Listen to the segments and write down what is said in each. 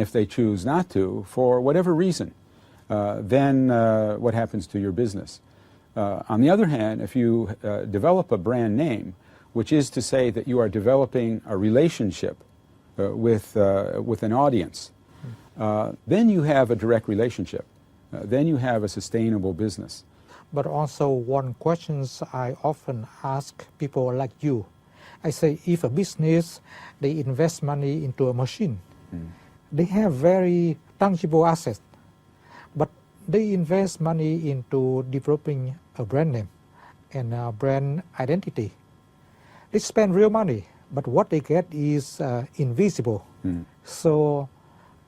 If they choose not to, for whatever reason, then what happens to your business? On the other hand, if you develop a brand name, which is to say that you are developing a relationship with an audience, then you have a direct relationship. Then you have a sustainable business. But also one question I often ask people like you. I say if a business, they invest money into a machine, they have very tangible assets, but they invest money into developing a brand name and a brand identity. They spend real money, but what they get is invisible. So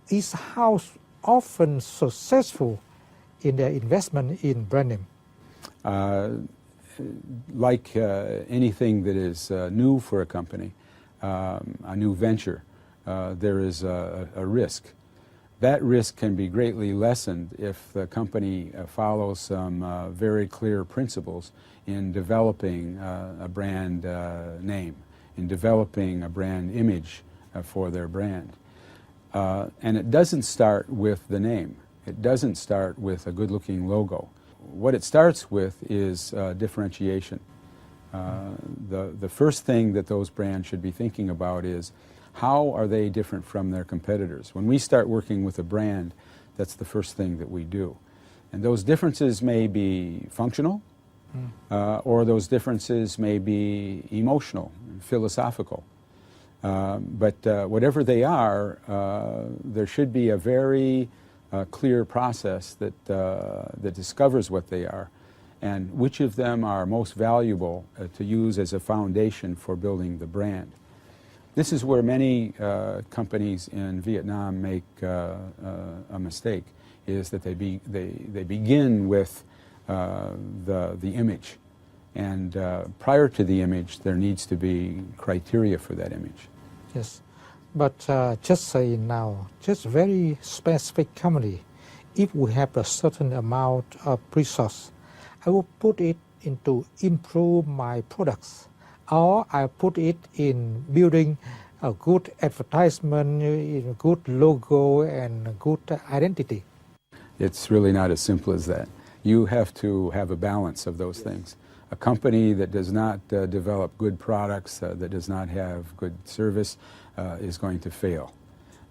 is how often successful in their investment in brand name? Like anything that is new for a company, a new venture, there is a risk. That risk can be greatly lessened if the company follows some very clear principles in developing a brand name, in developing a brand image for their brand. And it doesn't start with the name. It doesn't start with a good-looking logo. What it starts with is differentiation. The first thing that those brands should be thinking about is how are they different from their competitors? When we start working with a brand, that's the first thing that we do. And those differences may be functional, or those differences may be emotional, philosophical. But whatever they are, there should be a very clear process that discovers what they are and which of them are most valuable to use as a foundation for building the brand. This is where many companies in Vietnam make a mistake, is that they begin with the image. And prior to the image, there needs to be criteria for that image. Yes, but just say now, just very specific company, if we have a certain amount of resource, I will put it into improve my products, or I put it in building a good advertisement, a good logo and a good identity. It's really not as simple as that. You have to have a balance of those things. A company that does not develop good products, that does not have good service, is going to fail.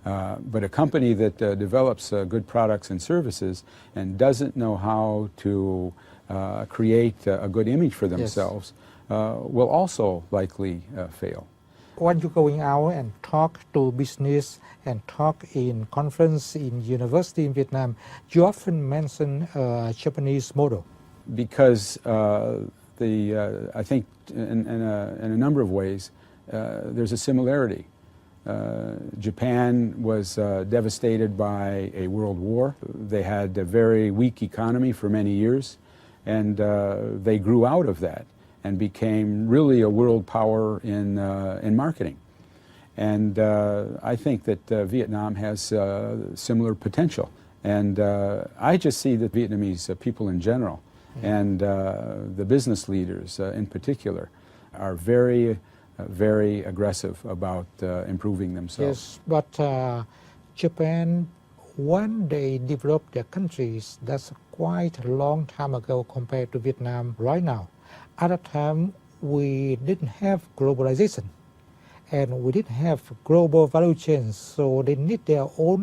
But a company that develops good products and services and doesn't know how to create a good image for themselves, will also likely fail. When you're going out and talk to business and talk in conference in university in Vietnam, you often mention a Japanese model. Because I think in a number of ways, there's a similarity. Japan was devastated by a world war. They had a very weak economy for many years, and they grew out of that and became really a world power in marketing. And I think that Vietnam has similar potential. And I just see that Vietnamese people in general and the business leaders in particular are very aggressive about improving themselves. Yes, but Japan, when they developed their countries, that's quite a long time ago compared to Vietnam right now. At that time, we didn't have globalization and we didn't have global value chains, so they need their own